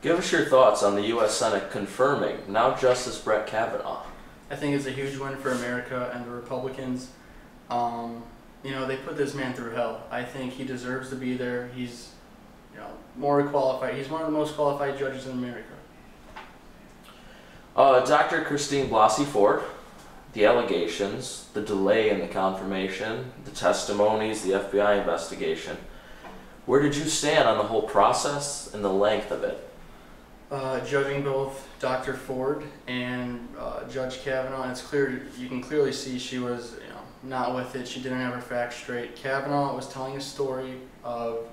Give us your thoughts on the U.S. Senate confirming now Justice Brett Kavanaugh. I think it's a huge win for America and the Republicans. They put this man through hell. I think he deserves to be there. He's, more qualified. He's one of the most qualified judges in America. Dr. Christine Blasey Ford, the allegations, the delay in the confirmation, the testimonies, the FBI investigation. Where did you stand on the whole process and the length of it? Judging both Dr. Ford and Judge Kavanaugh, and it's clear, you can clearly see she was, not with it. She didn't have her facts straight. Kavanaugh was telling a story of,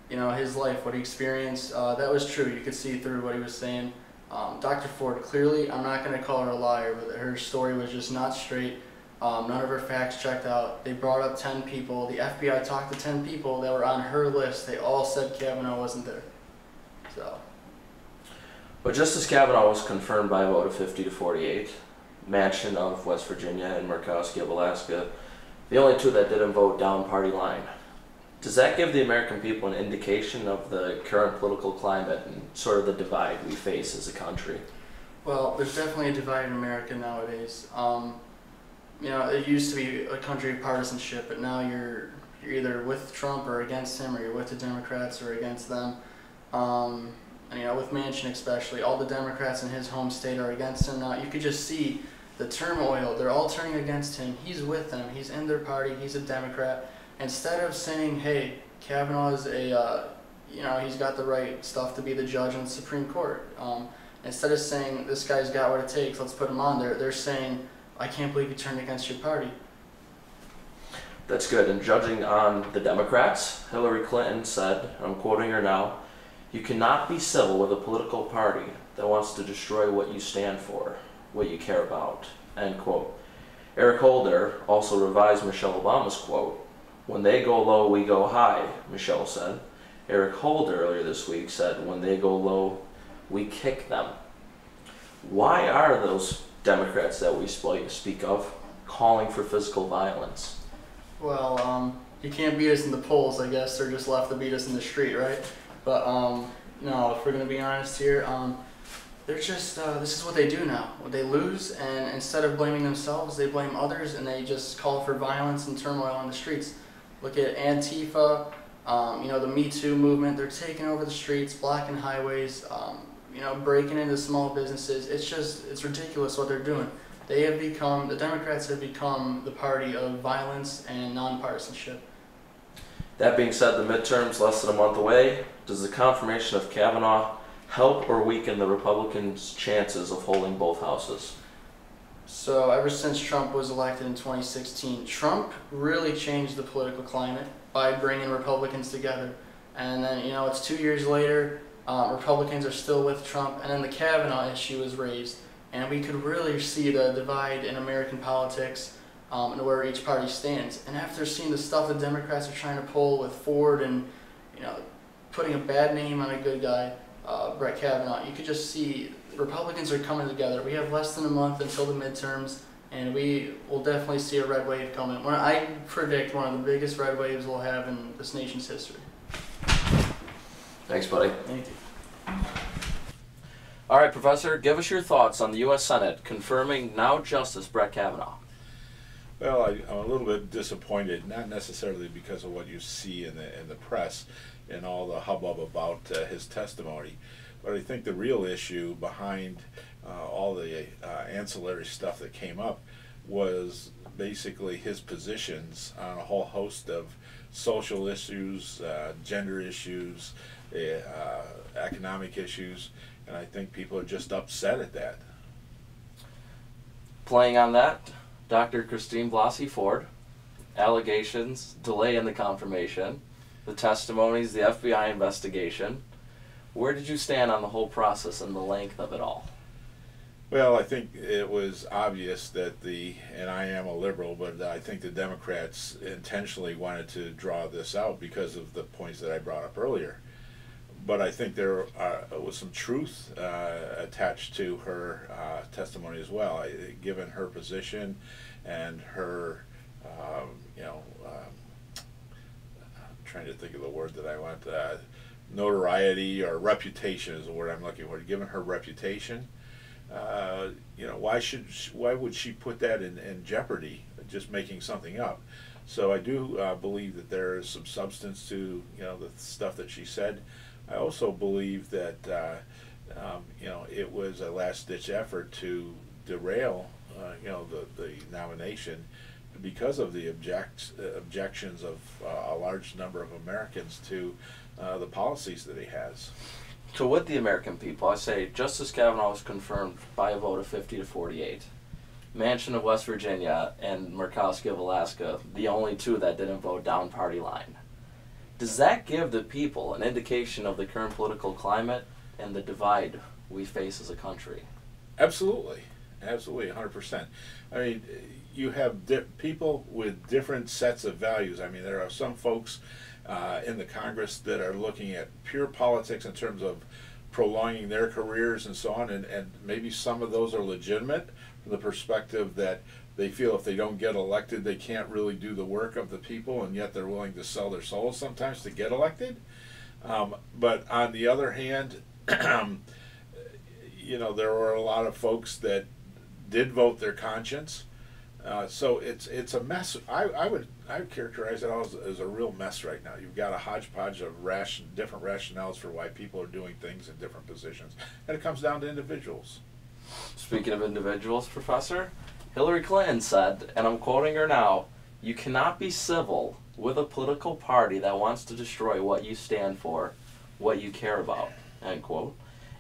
his life, what he experienced. That was true. You could see through what he was saying. Dr. Ford, clearly, I'm not going to call her a liar, but her story was just not straight. None of her facts checked out. They brought up 10 people. The FBI talked to 10 people that were on her list. They all said Kavanaugh wasn't there. So. But Justice Kavanaugh was confirmed by a vote of 50 to 48. Manchin of West Virginia and Murkowski of Alaska, the only two that didn't vote down party line. Does that give the American people an indication of the current political climate and sort of the divide we face as a country? Well, there's definitely a divide in America nowadays. It used to be a country of partisanship, but now you're either with Trump or against him, or you're with the Democrats or against them. With Manchin especially, all the Democrats in his home state are against him now. You could just see the turmoil. They're all turning against him. He's with them. He's in their party. He's a Democrat. Instead of saying, hey, Kavanaugh is he's got the right stuff to be the judge on the Supreme Court. Instead of saying, this guy's got what it takes, let's put him on there, they're saying, I can't believe you turned against your party. That's good. And judging on the Democrats, Hillary Clinton said, I'm quoting her now, "You cannot be civil with a political party that wants to destroy what you stand for, what you care about." End quote. Eric Holder also revised Michelle Obama's quote. "When they go low, we go high," Michelle said. Eric Holder earlier this week said, "When they go low, we kick them." Why are those Democrats that we speak of calling for physical violence? Well, you can't beat us in the polls, I guess. They're just left to beat us in the street, right? But no, if we're going to be honest here, they're just, this is what they do now. When they lose, and instead of blaming themselves, they blame others, and they just call for violence and turmoil on the streets. Look at Antifa, the Me Too movement. They're taking over the streets, blocking highways, breaking into small businesses. It's ridiculous what they're doing. The Democrats have become the party of violence and nonpartisanship. That being said, the midterms less than a month away. Does the confirmation of Kavanaugh help or weaken the Republicans' chances of holding both houses? So ever since Trump was elected in 2016, Trump really changed the political climate by bringing Republicans together. And then, it's 2 years later, Republicans are still with Trump, and then the Kavanaugh issue is raised. And we could really see the divide in American politics and where each party stands. And after seeing the stuff the Democrats are trying to pull with Ford and, putting a bad name on a good guy, Brett Kavanaugh, you could just see Republicans are coming together. We have less than a month until the midterms, and we will definitely see a red wave coming. I predict one of the biggest red waves we'll have in this nation's history. Thanks, buddy. Thank you. All right, Professor, give us your thoughts on the U.S. Senate confirming now Justice Brett Kavanaugh. Well, I'm a little bit disappointed, not necessarily because of what you see in the press and all the hubbub about his testimony, but I think the real issue behind all the ancillary stuff that came up was basically his positions on a whole host of social issues, gender issues, economic issues, and I think people are just upset at that. Playing on that, Dr. Christine Blasey Ford, allegations, delay in the confirmation, the testimonies, the FBI investigation. Where did you stand on the whole process and the length of it all? Well, I think it was obvious that and I am a liberal, but I think the Democrats intentionally wanted to draw this out because of the points that I brought up earlier. But I think there was some truth attached to her testimony as well, given her position and her, I'm trying to think of the word that I want, notoriety or reputation is the word I'm looking for. Given her reputation, why would she put that in jeopardy, just making something up? So I do believe that there is some substance to the stuff that she said. I also believe that it was a last-ditch effort to derail the nomination because of the objections of a large number of Americans to the policies that he has. So with the American people, I say Justice Kavanaugh was confirmed by a vote of 50 to 48. Manchin of West Virginia and Murkowski of Alaska, the only two that didn't vote down party line. Does that give the people an indication of the current political climate and the divide we face as a country? Absolutely. Absolutely, 100%. I mean, you have people with different sets of values. I mean, there are some folks in the Congress that are looking at pure politics in terms of prolonging their careers and so on, and maybe some of those are legitimate from the perspective that they feel if they don't get elected, they can't really do the work of the people, and yet they're willing to sell their souls sometimes to get elected. But on the other hand, there were a lot of folks that did vote their conscience. So it's a mess. I would characterize it as a real mess right now. You've got a hodgepodge of different rationales for why people are doing things in different positions, and it comes down to individuals. Speaking of individuals, Professor, Hillary Clinton said, and I'm quoting her now, "You cannot be civil with a political party that wants to destroy what you stand for, what you care about," end quote.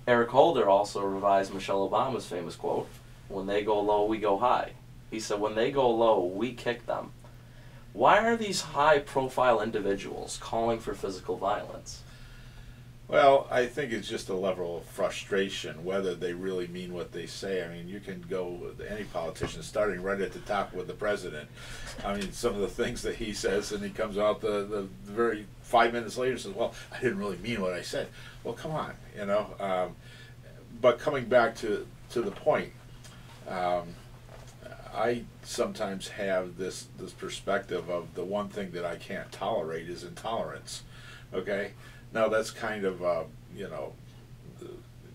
Eric Holder also revised Michelle Obama's famous quote, "When they go low, we go high." He said, "When they go low, we kick them." Why are these high-profile individuals calling for physical violence? Well, I think it's just a level of frustration, whether they really mean what they say. I mean, you can go with any politician, starting right at the top with the president. I mean, some of the things that he says, and he comes out the very 5 minutes later and says, "Well, I didn't really mean what I said." Well, come on, But coming back to the point, I sometimes have this perspective of the one thing that I can't tolerate is intolerance. Okay? Now that's kind of,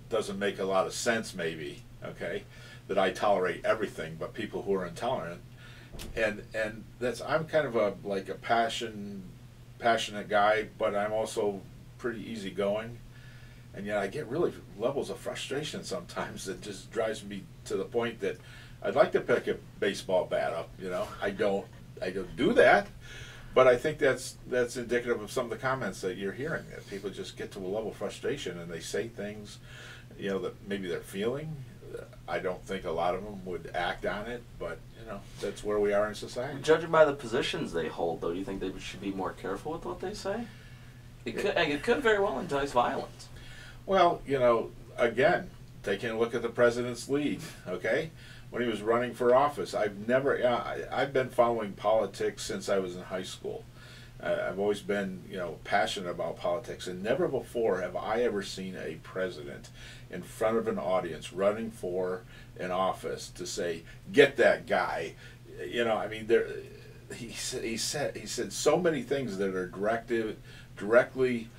doesn't make a lot of sense maybe, okay, that I tolerate everything but people who are intolerant. And I'm kind of a passionate guy, but I'm also pretty easygoing. And yet I get really levels of frustration sometimes that just drives me to the point that I'd like to pick a baseball bat up, I don't do that, but I think that's indicative of some of the comments that you're hearing, that people just get to a level of frustration and they say things, that maybe they're feeling. I don't think a lot of them would act on it, but that's where we are in society. Judging by the positions they hold, though, do you think they should be more careful with what they say? It could very well entice violence. Well, again, taking a look at the president's lead, okay? When he was running for office, I've been following politics since I was in high school. I've always been, passionate about politics, and never before have I ever seen a president in front of an audience running for an office to say, "Get that guy." He said so many things that are directly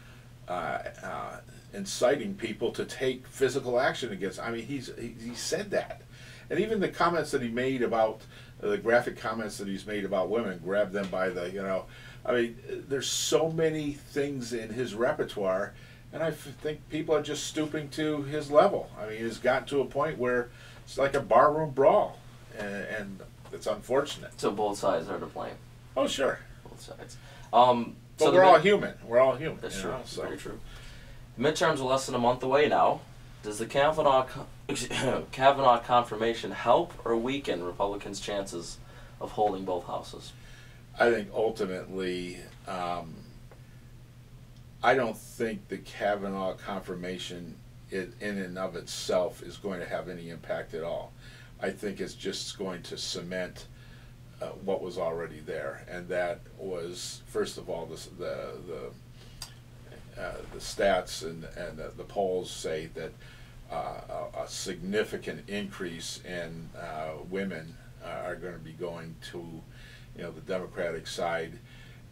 inciting people to take physical action against. I mean, he said that. And even the comments that he made about, the graphic comments that he's made about women, grab them by the, there's so many things in his repertoire, and I think people are just stooping to his level. I mean, he's gotten to a point where it's like a barroom brawl, and it's unfortunate. So both sides are to blame. Oh, sure. Both sides. But we're all human. We're all human. That's true. So. Very true. Midterms are less than a month away now. Does the Kavanaugh confirmation help or weaken Republicans' chances of holding both houses? I think ultimately, I don't think the Kavanaugh confirmation in and of itself is going to have any impact at all. I think it's just going to cement what was already there, and that was, first of all, the stats and the polls say that a significant increase in women are going to be going to the Democratic side,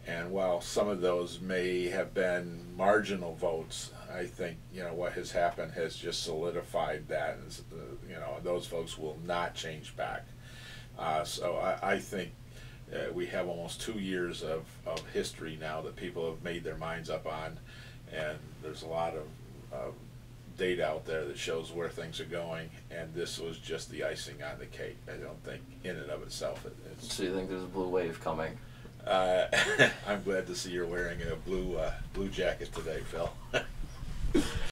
And while some of those may have been marginal votes, I think, you know, what has happened has just solidified that, and you know, those folks will not change back. So I think we have almost 2 years of history now that people have made their minds up on, and there's a lot of data out there that shows where things are going, and this was just the icing on the cake. I don't think in and of itself it's... So you think there's a blue wave coming? I'm glad to see you're wearing a blue jacket today, Phil.